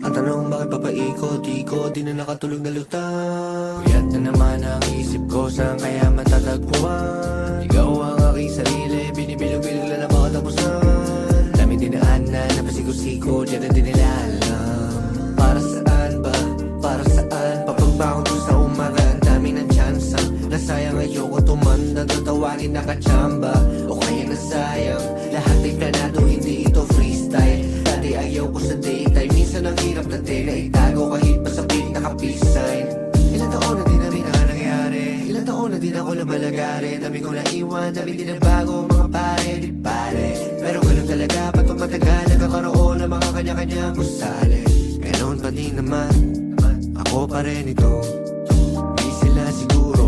Ang tanong bakit papaikot-ikot, di na nakatulog na lutang. Puyat na naman ang isip ko, saan kaya matatagpuan? Ikaw ang aking sarili, binibilog-bilog lang na makatapusan. Dami dinaan na napasigo-sigo, diyan na din nila alam. Para saan ba? Para saan? Papagbangon ko sa umaga, ang dami ng tsansa. Nasayang ayoko tumanda, tatawagin nakachamba. O kaya nasayang, lahat ay planado, hindi ito freestyle. Dati ayaw ko sa daytime, minsan ang hirap dati na itago kahit pa sa pink naka-peace sign. Ilang taon na din namin ang nangyayari, ilang taon na din ako nabalagari. Dami ko naiwan, dami din na bago, mga pare, di pare. Pero ganun talaga, patong matagal, nagkakaroon ng mga kanya-kanyang gusali. Ganoon pa din naman, ako pa rin ito. Di sila siguro,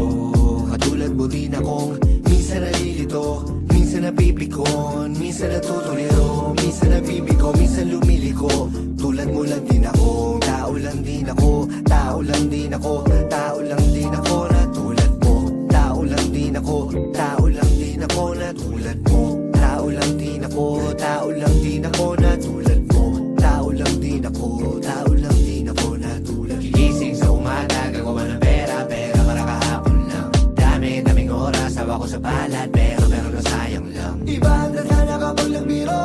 katulad mo din akong minsan nalilito, minsan napipikon, minsan natutuliro, minsan nabibigo, minsan lumiliko. Tulad mo lang din ako, tao lang din ako, tao lang din ako, tao lang din ako na tulad mo. Tao lang din ako, tao lang din ako na tulad mo. Tao lang din ako, tao lang din ako na tulad mo. Tao lang din ako, tao lang din ako na tulad mo. Gigising sa umaga, gagawa ng pera, pera para kahapon lang. Daming oras, hawa ko sa palad, pero nasayang lang. Iba ang tadhana kapag nagbiro,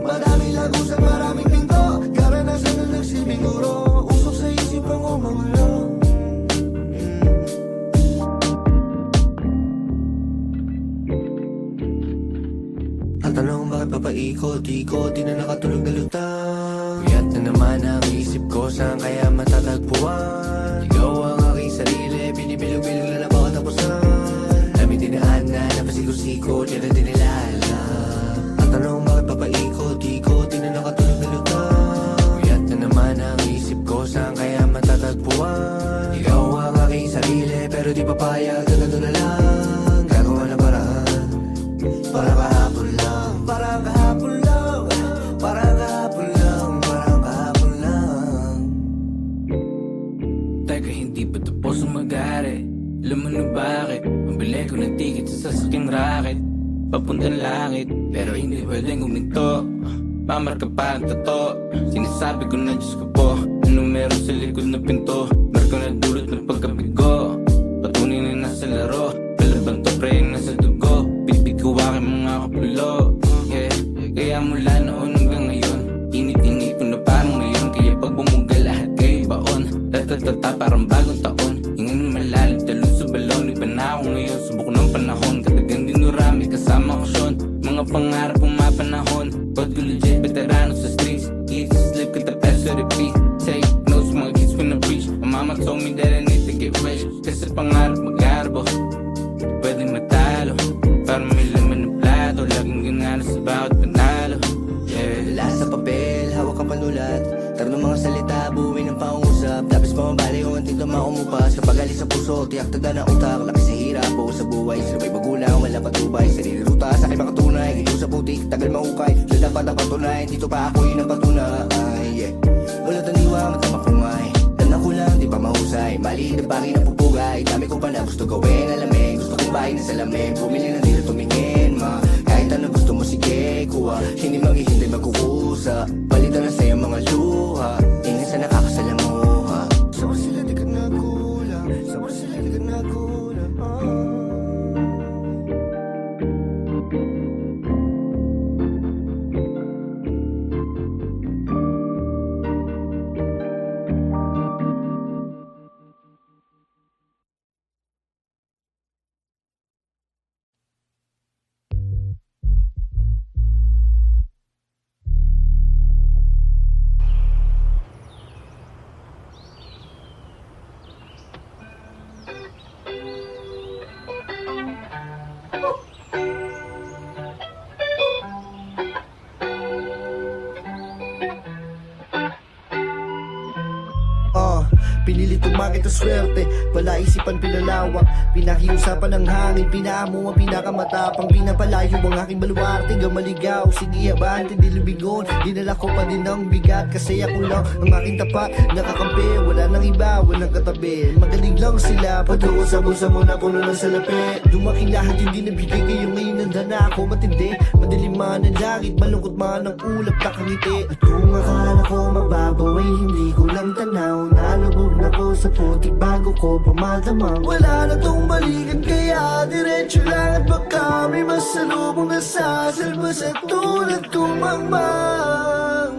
maraming lagusan, maraming pinto. Karanasan na nagsilbing guro, usok sa isipan ko magulo. Ang tanong bakit papaikot-ikot, di na nakatulog na lutang. Puyat na naman ang isip ko, saan kaya matatagpuan? Ikaw ang aking sarili, binibilog-bilog lang na makatapusan. Dami dinaan na napasigo-sigo, diyan na din nila alam. Ang tanong bakit papaikot-ikot, di na nakatulog na lutang. Puyat na naman ang isip ko, saan kaya matatagpuan? Ikaw ang aking sarili, pero di papayag, ganito na lang. Gagawa ng paraan, para kahapon lang, para kahapon lang, para kahapon lang, para kahapon lang. Teka, hindi pa tapos ang mag-aari? Alam mo na bakit? Pambili ko ng ticket sa sasakyang racket, papuntang langit, pero hindi pwedeng huminto. Mamarka pa ang tato, sinasabi ko na Diyos ko po. Anong meron sa likod na pinto? Marka na dulot ng pagkabigo, patunay na nasa laro. Palaban to pre, nasa dugo, bitbit ko aking mga kapulo. Yeah, kaya mula noon hanggang ngayon, init-init ko na parang ngayon. Kaya pag bumuga lahat kayo baon, tatatata parang bagong taon. Hingan malalim, talon sa balon, iba na ako ngayon. Subok ng panahon, katagang dinurami kasama ko Sean. Mga pangarap kong mapanahon, God ko legit, veterano sa streets. Easy slip, kita peso repeat. Take notes, mga kids ko na preach. My mama told me that I need to get rich, kasi pangarap mag-arbo, pwede matalo, para may laman ng plato. Laging ganalo sa bawat panalo. Yeah. Dala sa papel, hawak ang panulat, taro ng mga salita, buuin ng pangusap. Tapos pamabali ko ang tinto maumupas. Kapag alis sa puso, tiyak tagda ng utak. Laki sa hirap, buo sa buhay, sila may magulang, wala patubay. Sarili ruta, sa akin makatunay, ito sa putik, tagal mahukay. Sa dapat ang patunay, dito pa ako yun ang patunay. Yeah. Wala taniwa, matama kumay, tanang ko lang, di pa mahusay. Mali na pangin ang pupugay, dami ko pa na gusto gawin. Alamin, gusto kong bahay na salamin, bumili na dito tumingin, ma. Kahit ano gusto mo, sige, kuha. Hindi maghihintay magkukusa, palitan na sa'yo mga luha. Ingin sa nakakasalamuha. Sabar sila di ka nagulang, sabar sila di ka nagulang, Pinilit umakit ang swerte, palaisipan pinalawak. Pinakiusapan ng hangin, pinaamo ang pinakamatapang. Pinapalayo ang aking baluarte, gamaligaw. Sige abante, di lubigon. Dinala ko pa din ang bigat, kasi ako lang ang aking tapat. Nakakampi, wala nang iba, walang katabi. Magaling lang sila, patungo sa busa mo na puno ng salapi. Dumaking lahat, hindi nabigay kayo ngayon. Nandana ako matindi, madilim man ang langit, malungkot man ang ulap, nakangiti. At kung akala ko mababaw ay hindi ko lang tanaw. Nalubog na ko sa putik bago ko pamadamang. Wala na tong balikan kaya diretso lang. At baka may masalubong na sasalba sa tulad kong mangmang.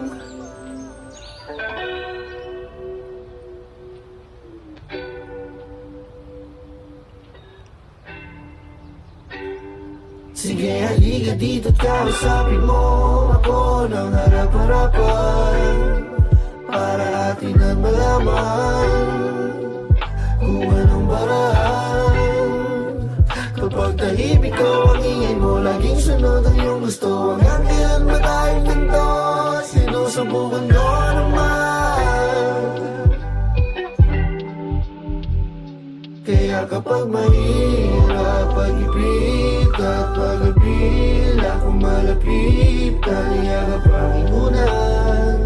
Sige, halika dito't kausapin mo ako ng harap-harapan, para atin ang malaman kung anong paraan. Kapag tahimik ko ang ingay mo, laging sunod ang iyong gusto. Hanggang kailan ba tayong ganito? Sinusubukan ko naman. Kaya kapag mahirap pag-ibig at pag-apil, ako malapit, taliyakap ang ingunan,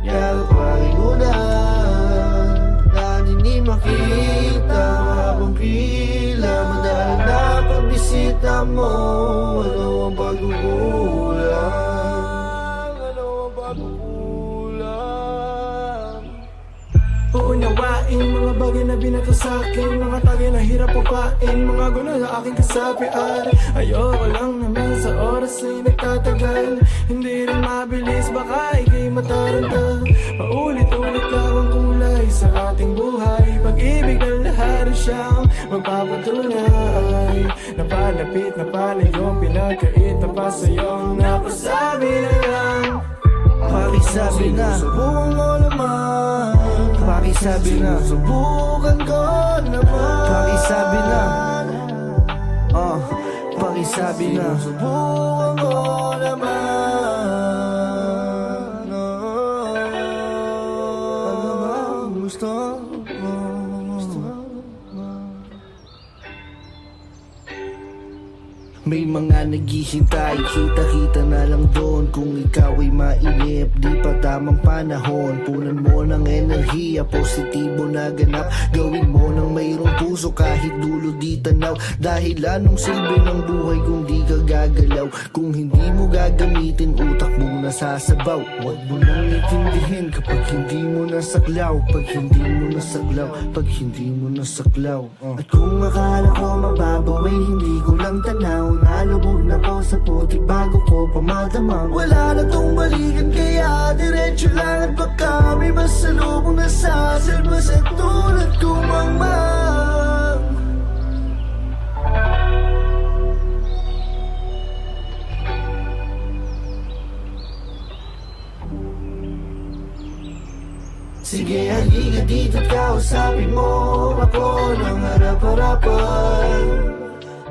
yakap ang ingunan. Nanin di makita, habang pila, madalang na pagbisita mo. Ano ang pagkukulang? Ano ang pagkukulang? Uunawain mga bagay na binato sa'kin, mga tagay na hirap upain, mga guna na aking kasapian. Ayoko lang naman sa oras ay nagtatagal, hindi rin mabilis, baka ikay mataranta. Paulit-ulit lang ang kulay sa ating buhay, pag-ibig ng lahat ay siyang magpapatunay. Napalapit na pala yung pinagkait na pa sa'yo, napasabi na lang. Pakisabi na, subukan ko naman. Pakisabi na, subukan ko naman. Pakisabi na, pakisabi na, subukan ko naman. Ano ba gusto mo? May mga naghihintay, kita-kita na lang doon. Kung ikaw ay mainip, di pa tamang panahon. Punan mo ng enerhiya, positibo na ganap. Gawin mo ng mayroong puso kahit dulo di tanaw. Dahil anong silbi ng buhay kung di ka gagalaw? Kung hindi mo gagamitin, utak mong nasasabaw. Huwag mo nang itindihin kapag hindi mo nasaklaw. Pag hindi mo nasaklaw, pag hindi mo nasaklaw. At kung akala ko mababaw ay hindi ko lang tanaw. Nalubog na ko sa putik bago ko pamadamang. Wala na tong balikan kaya diretso lang. At baka may masalubong na sasalba sa tulad kong mangmang. Sige, halika dito't kausapin mo ako ng harap-harapan,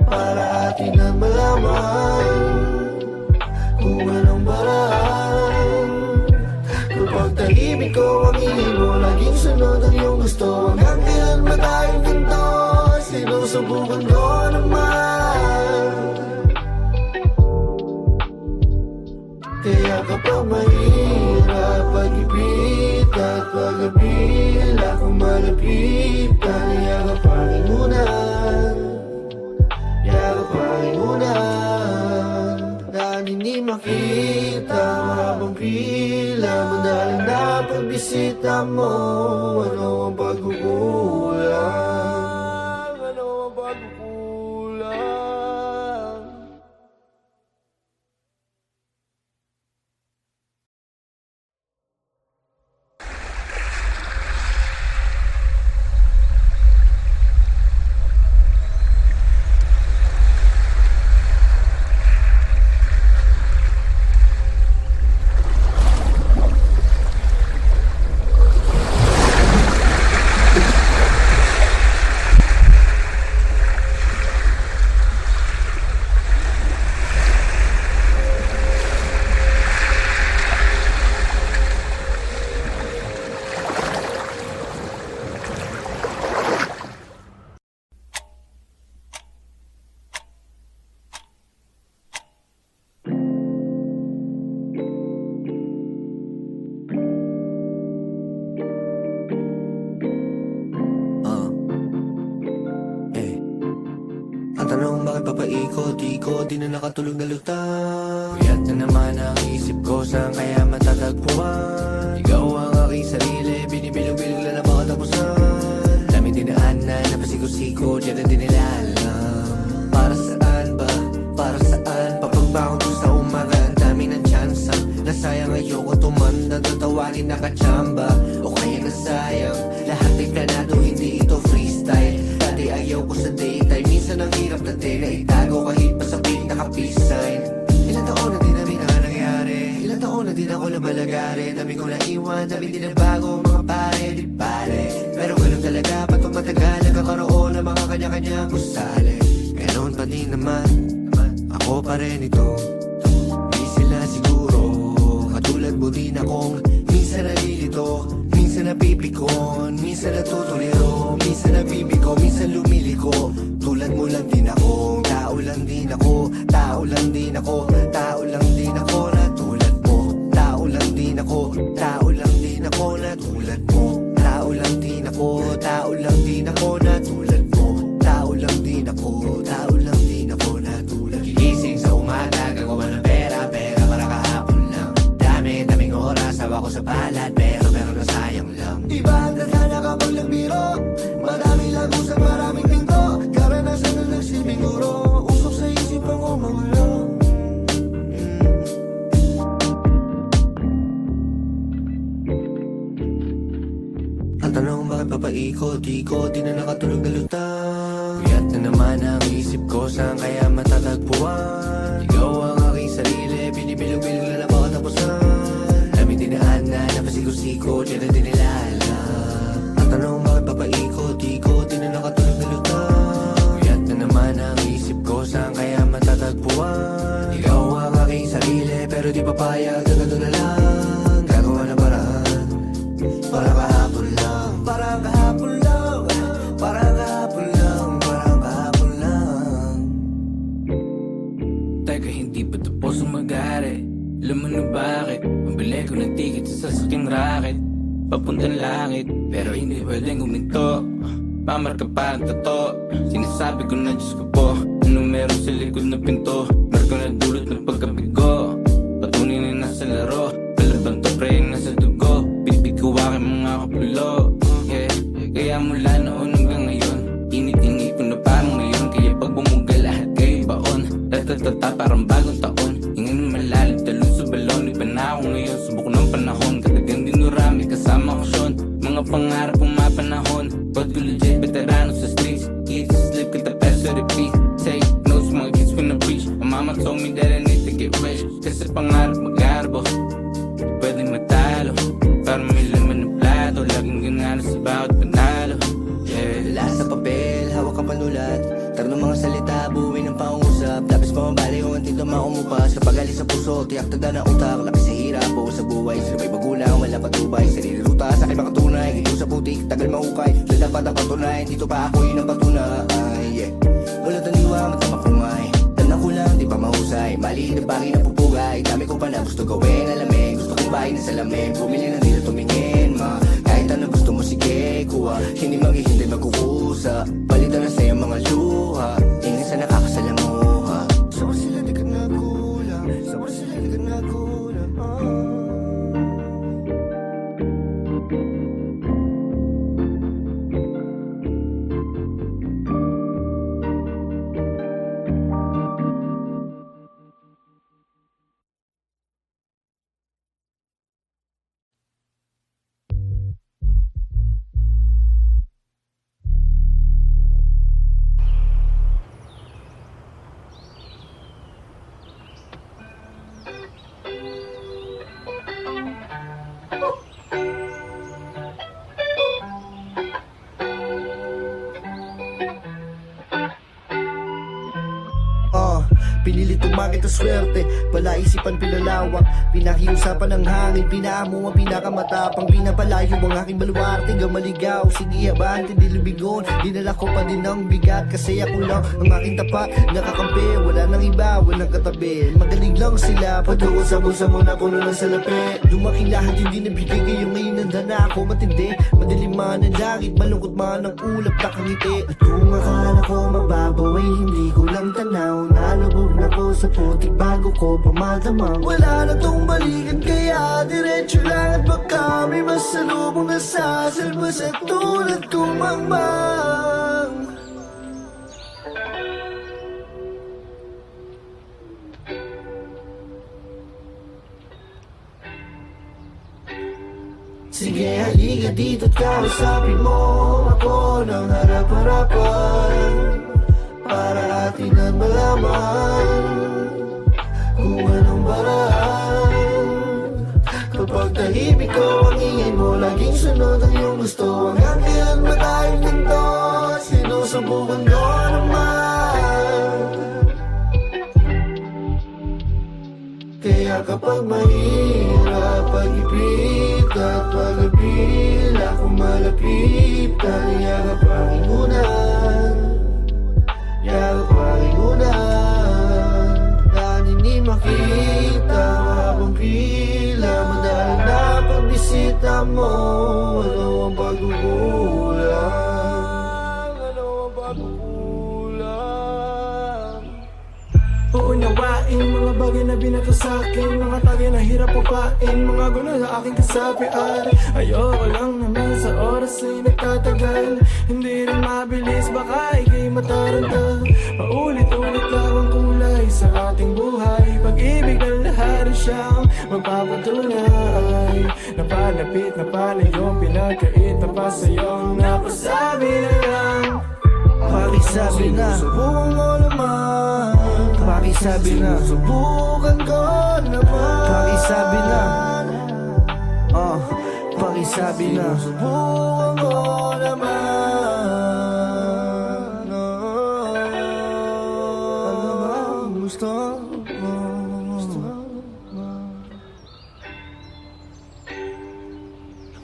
para atin ang malaman kung anong paraan. Kapag tahimik ko ang ingay mo, laging sunod ang iyong gusto. Hanggang kailan ba tayong ganito? Sinusubukan ko naman. Kaya kapag mahirap pag-ibig at pag-apil, ako malapit, taliyakap ang ingunan, yakap ang ingunan. Dahil hindi makita, habang pila, madalang na pagbisita mo. Ano ang pagkukulang? Ano ang pagkukulang? papaikot-ikot, di na nakatulog na lutang. Puyat na naman ang isip ko, saan kaya matatagpuan? Ikaw ang aking sarili, binibilog-bilog lang na makatapusan. Dami dinaanan, napasigo-sigo, dyan na din nila alam. Para saan ba? Para saan? Papagbangon ko sa umaga, ang dami ng tsansa. Nasayang ayoko tumanda, tatawagin nakachamba. O kaya nasayang, lahat ay planado, hindi ito freestyle. Dati ayaw ko sa daytime, minsan ang hirap dati na itago kahit pa sa pink naka-peace sign. Ilang taon na din namin ang nangyari, ilang taon na din ako nabalagari. Dami ko na iwan, dami din na bago mga pare, di pare. Pero ganun talaga, patong matagal, nagkakaroon ng mga kanya-kanyang gusali. Ganon pa din naman, ako pa rin ito. Di sila siguro, katulad mo din akong minsan nalilito, minsan napipikon, minsan natutuliro, minsan nabibigo, minsan lumiliko. Tulad mo lang din ako, tao lang din ako, tao lang din ako, tao lang din ako na tulad mo. Tao lang din ako, tao lang din ako na tulad mo. Tao lang din ako, tao lang din ako na tulad mo. Tao lang din ako, tao lang din ako na tulad. Gigising sa umaga, gagawa ng pera para kahapon lang. Daming oras, hawa ko sa palad, pero nasayang lang. Iba ang tadhana kapag nagbiro, marami lang usap, maraming pinto. Karanasan na nagsilbing guro, usok sa isipan ko mga lang. Ang tanong bakit papaikot-ikot, di na nakatulog na lutang. Puyat na naman ang isip ko, saan kaya matatagpuan? Ikaw ang aking sarili, binibilog-bilog lang na makatapusan. Dami dinaanan, napasigo-sigo, dyan na din nila alam. Ang tanong bakit papaikot-ikot, di na nakatulog na lutang. Puyat na naman ang isip ko, saan kaya matatagpuan? Ikaw ang aking sarili, pero di papayag, ganito na lang. Gagawa na paraan, para kahapon lang. Para kahapon lang, para kahapon lang, para kahapon lang. Teka, hindi pa tapos ang mag-ari. Alam mo na bakit? Pambili ko ng ticket sa sasakyang racket, papuntang langit, pero hindi pwedeng guminto. Mamarka pa ang totoo, sinasabi ko na Diyos ko po. Ano meron sa likod na pinto? Meron ko na dulot ng pagkabigo. Patunin na nasa laro, palaban to pre nasa dugo. Bitbit ko aking mga kapulo, yeah. Kaya mula noon hanggang ngayon, init-init ko na parang ngayon. Kaya pag bumuga lahat kayo baon, tatatata parang bagong taon. Hingin malalim, talon sa balon. Iba na ako ngayon, subok ng panahon. Katagang dinurami, kasama ko Sean. Mga pangarap kong mapanahon. God ko legit, veterano sa streets. Eat, sleep, kita peso, repeat. Take notes, mga kids ko na preach. My mama told me that I need to get rich. Kasi pangarap mag-arbo, pwede matalo. Para may laman ng plato, laging ganalo sa bawat panalo, yeah. Dala sa papel, hawak ka panulat. Tarong ng mga salita, buuin ng pangusap. Tapos pamabali kung ang tinto maumupas. Kapag alis sa puso, tiyak tada ng utak. Laki sa hirap, buo sa buhay. Sino may magulang, wala patubay. Sarili ruta, sa akin makatunay. Ito sa putik, tagal mahukay. Dahil dapat ang patunay, dito pa ako yun ang patunay, yeah. Wala taniwa, matama kumay. Tanang ko lang, di ba mahusay. Mali na bagay na pupugay. Dami ko pa na gusto gawin, alamin. Gusto kong bahay na salamin. Bumili na dito tumingin, ma. Kahit ano gusto mo, sige, kuha. Hindi maghihintay magkukusa. Balita na sa'yo mga luha. Ingin sa nakakasalamuha. Sabar sila di ka nagulang, sabar sila di ka nagulang, tumakit ang swerte. Palaisipan pinalawak, pinakiusapan ng hangin. Pinaamo ang pinakamatapang, pinapalayo ang aking baluarte. Gamaligaw, sige abante, di lubigon. Dinala ko pa din ang bigat, kasi ako lang ang aking tapat. Nakakampi, wala nang iba, walang katabi. Magaling lang sila, patuwa sa busa mo na puno ng salapi. Lumaki lahat, hindi nabigay kayo ngayon. Nandana ako matindi, madilim man ang langit, malungkot man ang ulap, nakangiti. At kung akala ko mababaw ay hindi ko lang tanaw. Nalubog na ko sa putik bago ko pamadamang. Wala na tong balikan, kaya diretso lang. At baka may masalubong na sasalba sa tulad kong mangmang. Sige, halika dito't kausapin mo ako ng harap-harapan, para atin ang malaman kung anong paraan. Kapag tahimik ko ang ingay mo, laging sunod ang iyong gusto. Hanggang kailan ba tayong ganito? Sinusubukan ko naman. Kaya kapag mahirap pag-ipit at pag-apila, kung malapit yakap ang ingunan, yakap ang ingunan. Na hindi makita habang pila, madalang na pagbisita mo. Ano ang pagkukulang? Ano ang pagkukulang? Uunawain mga bagay na binato sa'kin, mga tagay na hirap upain, mga guna sa aking kasapian. Ayoko lang naman sa oras ay nagtatagal, hindi rin mabilis, baka ika'y mataranta. Paulit-ulit lang ang kulay sa ating buhay, pag-ibig na lahat ay siyang magpapatunay. Napalapit na palayo, pinagkait na pa sa'yo, napasabi na lang. Pakisabi na, subukan mo naman. Pakisabi na, subukan ko naman. Pakisabi na, pakisabi na, subukan ko naman. Ano ba gusto mo?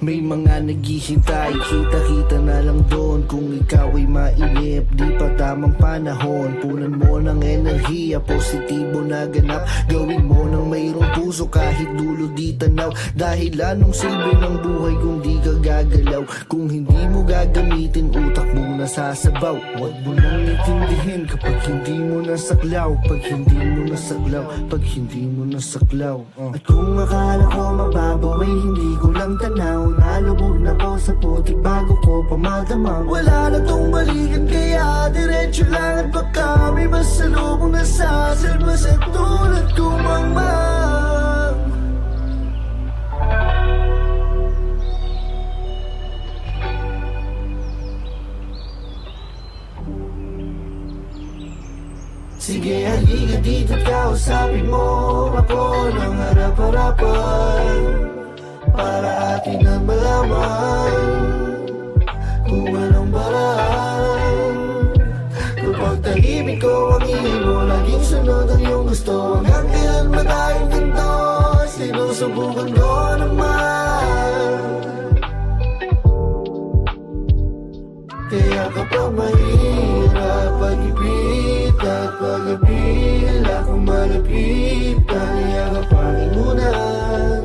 May mga naghihintay, kita-kita na lang doon. Kung ikaw ay mainip, di pa tamang panahon. Punan mo ng enerhiya, positibo na ganap. Gawin mo ng mayroong puso kahit dulo di tanaw. Dahil anong silbi ng buhay kung di ka gagalaw? Kung hindi mo gagamitin, utak mong nasasabaw. Huwag mo nang itindihin kapag hindi mo nasaklaw. Pag hindi mo nasaklaw, pag hindi mo nasaklaw. At kung akala ko mababaw ay hindi ko lang tanaw. Nalubog na ko sa putik bago ko pamadamang. Wala na tong balikan, kaya diretso lang. At baka may masalubong na sasalba sa tulad kong mangmang. Sige, halika dito't kausapin mo ako ng harap-harapan, para atin ang malaman kung anong paraan. Kapag tahimik ko ang ingay mo, laging sunod ang iyong gusto. Hanggang kailan ba tayong ganito? Sinusubukan ko naman. Kaya kapag mahirap pag-ipit at pag-apila, kung malapit yakap ang ingunan,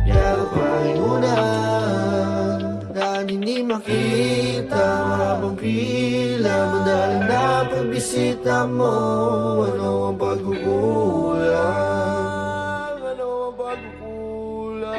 yakap ang ingunan. Na hindi makita habang pila, madalang na pagbisita mo. Ano ang pagkukulang? Ano ang pagkukulang?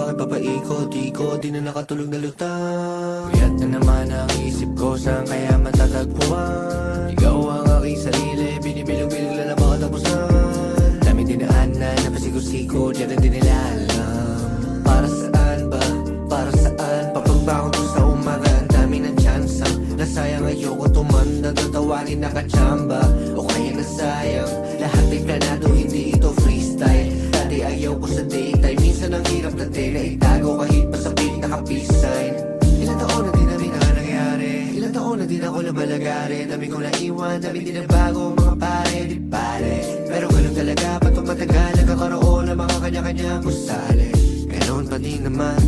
bakit papaikot-ikot, di na nakatulog na lutang. Puyat na naman ang isip ko, saan kaya matatagpuan? Ikaw ang aking sarili, binibilog-bilog lang na baka tapusan. Dami dinaanan, napasigo-sigo, di rin din nila alam. Para saan ba? Para saan? Papagbangon ko sa umaga, ang dami ng tsansa. Nasayang ayoko tumanda, tatawagin nakachamba. O kaya nasayang, lahat ay planado, hindi ito freestyle. Dati ayaw ko sa daytime, minsan ang hirap dati na itago kahit pa sa pink naka-peace sign. Ilang taon na din namin ang nangyari, ilang taon na din ako nabalagari. Dami kong naiwan, dami din na bago mga pare, di pare. Pero ganun talaga, patong matagal, nagkakaroon ng mga kanya-kanyang gusali. Ganon pa din naman,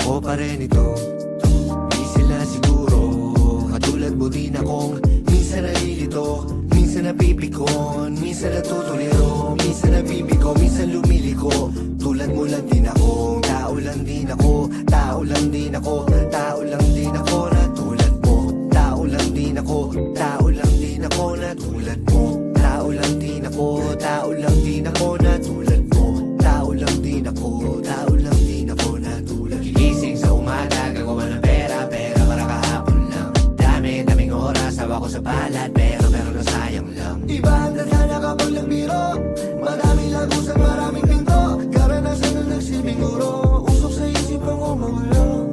ako pa rin ito. Di sila siguro, katulad mo din akong minsan nalilito, minsan napipikon, minsan natutuliro, minsan nabibigo, minsan lumiliko. Tulad mo lang din ako, tao lang din ako, tao lang din ako, tao lang din ako na tulad mo. Tao lang din ako, tao lang din ako na tulad mo. Tao lang din ako, tao lang din ako na tulad mo. Tao lang din ako, tao lang din ako na tulad. Gigising sa umaga, gagawa ng pera para kahapon lang. Daming oras, hawa ko sa balat, pero nasayang lang. Iba ang tadhana kapag nagbiro, madami lang usap, maraming pinto. Karanasan na nagsilbing guro, usok sa isip ang umagulang.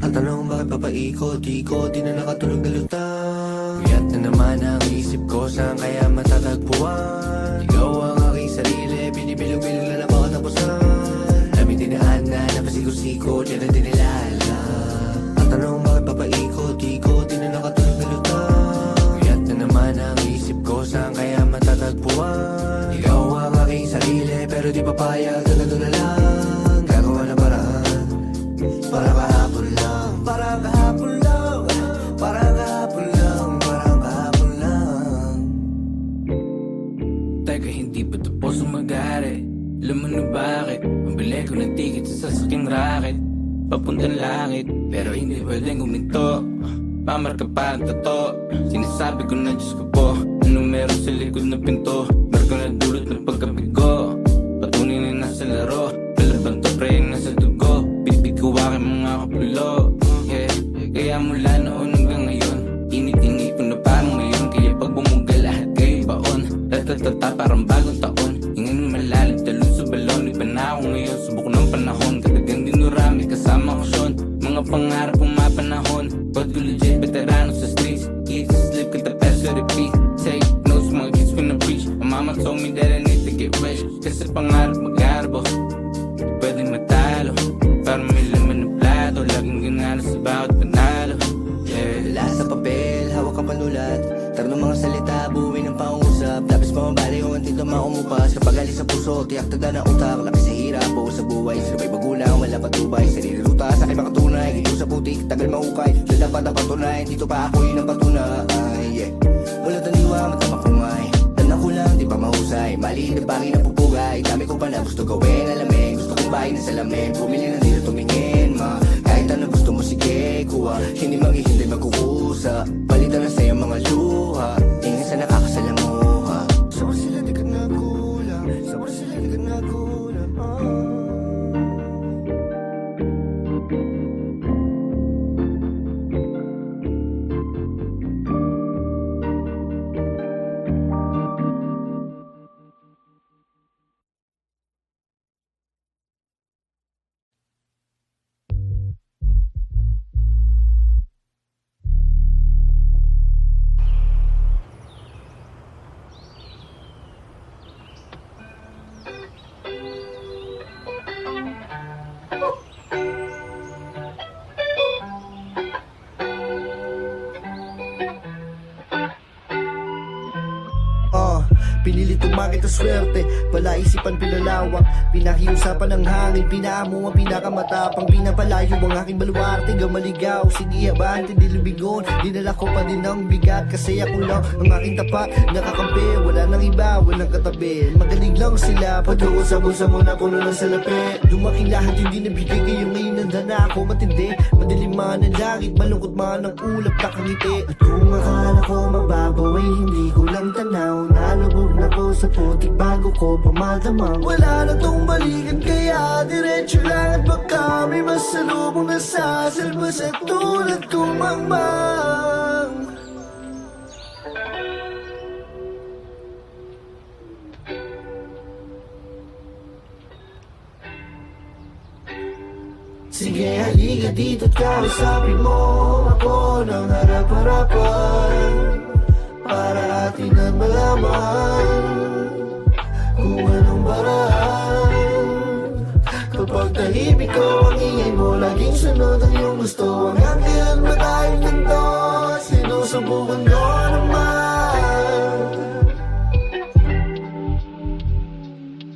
Ang tanong bakit papaikot-ikot, di na nakatulog na lutang. Puyat na naman ang isip ko, saan kaya matatagpuan? Ikaw ang aking sarili, binibilog-bilog lang na baka tapusan. Dami dinaanan, napasigo-sigo, di na din nila alam. Ang tanong bakit papaikot-ikot, di na nakatulog na lutang. Puyat na naman ang isip ko, saan kaya matatagpuan? Ikaw ang aking sarili, pero di papayag, ganito na lang. Gagawa na paraan, para kahapon lang, para kahapon lang, para kahapon lang, para kahapon lang. Teka, hindi pa tapos ang mag-ari. Alam mo na bakit? Mabili ko ng ticket sa sasakyang racket, papuntang langit, pero hindi pwedeng guminto. Pamarka pa ang totoo, sinasabi ko na Diyos ko po. Ano meron sa likod na pinto? Meron ko na dulot ng pagkabigo. Patunay na nasa laro, palaban to pre, nasa dugo. Pinipig ko aking mga kapulo, yeah. Kaya mula noon hanggang ngayon, init-init ko na parang ngayon. Kaya pag bumugal lahat kayo baon, tatatata parang bagong taon. Hingin malalim, talon sa balon. Iba na ako ngayon, subok ng panahon. Katagang dinurami kasama ko Sean. Mga pangarap kong mapanahon, God ko legit, veterano sa streets. Eat, sleep, kita peso, repeat. Take notes, mga kids ko na preach. My mama told me that I need to get rich, kasi pangarap mag-arbo, pwedeng matalo, para may laman ng plato. Laging ganala sa bawat panalo, yeah. Wala sa papel, hawak ka panulat. Tara ng mga salita, buuin ng pangusap. Tapos pamabali kung ang tinto maumupas. Kapag alis sa puso, tiyak tada ng utak. Laki sa hirap, buo sa buhay. Sino ba'y magulang, wala patubay. Sarili ruta, sa akin makatunay. Ito sa putik, tagal mahukay. Dahil dapat na patunay, dito pa ako yun ang patunay, yeah. Wala taliwa, matama ko nga'y tanak ko lang, di pa mahusay. Maliit na bagay na pupugay. Dami ko pa na gusto gawin, alamin. Gusto kong bahay na salamin. Pumili na dito tumingin, ma. Kahit ano gusto mo, sige, kuha. Hindi maghihintay magkukusa. Palitan na sa'yo mga luha. Ingin sa nakakasalamuha. Sabar sila di ka nagulang, sabar sila di ka nagulang, Pinilit umakit ang swerte, palaisipan pinalawak. Pinakiusapan ng hangin, pinaamo ang pinakamatapang. Pinapalayo ang aking baluarte, gamaligaw. Sige abante, di lubigon. Dinala ko pa din ang bigat, kasi ako lang ang aking tapat. Nakakampi, wala nang iba, walang katabi. Magaling lang sila, patuko sa busa mo na puno ng salapi. Dumaking lahat, hindi nabigay kayo ngayon. Nandana ako matindi, madilim man ang langit, malungkot man ang ulap, nakangiti. At kung akala ko mababaw ay hindi ko lang tanaw. Nalubog na ko sa putik bago ko pamadamang. Wala na tong balikan kaya diretso lang. At baka may masalubong na sasalba sa tulad kong mangmang. Sige, halika dito't kausapin mo ako ng harap-harapan, para atin ang malaman kung anong paraan. Kapag tahimik ko ang ingay mo, laging sunod ang iyong gusto. Hanggang kailan ba tayong ganito? Sinusubukan ko naman.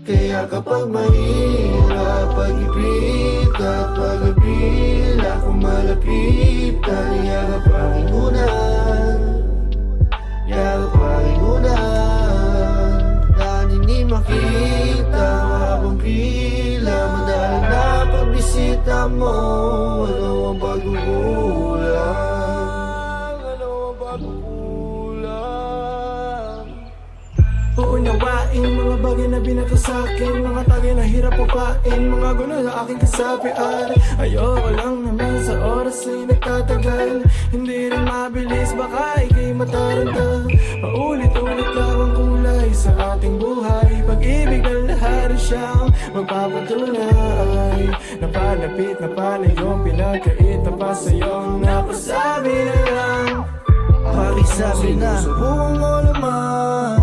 Kaya kapag mahirap pag-ibig at pag-abila, kung malapit yakap aking unan, yakap aking unan. Na hindi makita habang pila, madalang na pagbisita mo. Ano ang pagkukulang? Ano ang pagkukulang? Uunawain mga bagay na binato sa'kin, mga tagay na hirap upain, mga gulo na aking kasapian. Ayoko lang naman sa oras ay nagtatagal, hindi rin mabilis, baka ika'y mataranta. Paulit-ulit lang ang kulay sa ating buhay, pag-ibig ang lahat siyang magpapatunay. Napalapit na palayong pinagkait na pa sa'yong napasabi na lang. Pakisabi na, subukan ko naman.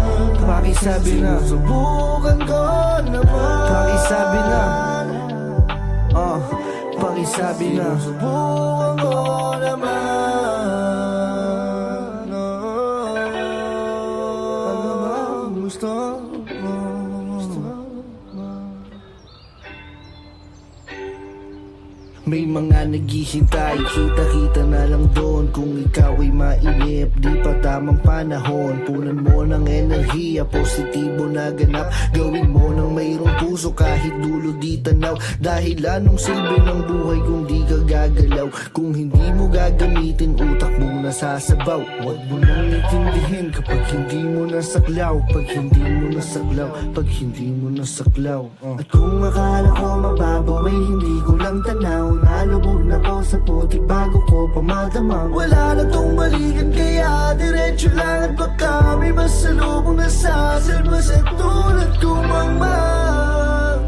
Pakisabi na, subukan ko naman. Pakisabi na, pakisabi na, subukan ko naman. Ano ba gusto mo? May mga naghihintay, kita-kita na lang doon. Kung ikaw ay mainip, di pa tamang panahon. Punan mo ng enerhiya, positibo na ganap. Gawin mo ng mayroong puso kahit dulo di tanaw. Dahil anong silbi ng buhay kung di ka gagalaw? Kung hindi mo gagamitin, utak mong nasasabaw. Huwag mo nang itindihin kapag hindi mo nasaklaw. Pag hindi mo nasaklaw, pag hindi mo nasaklaw. At kung akala ko mababaw ay hindi ko lang tanaw. Nalubog na ko sa putik bago ko pamadamang. Wala na tong balikan kaya diretso lang. At baka may masalubong na sasalba sa tulad kong mangmang.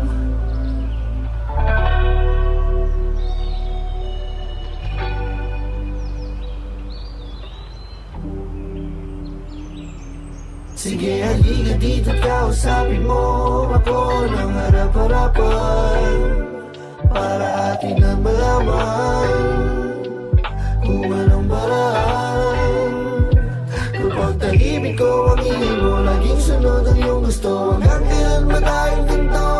Sige, halika dito't kausapin mo ako ng harap-harapan, para atin ang malaman kung anong paraan. Kapag tahimik ko ang ingay mo, laging sunod ang iyong gusto. Hanggang kailan ba tayong ganito?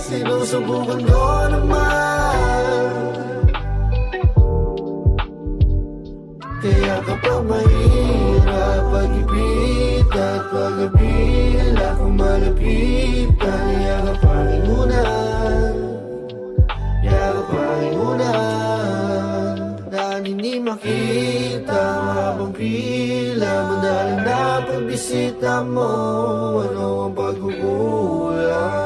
Sinusubukan ko naman. Kaya kapag mahirap pag-ibig at pag-abila, kung malapit yakap aking unan, yakap aking unan. Na hindi makita habang pila, madalang na pagbisita mo. Ano ang pagkukulang?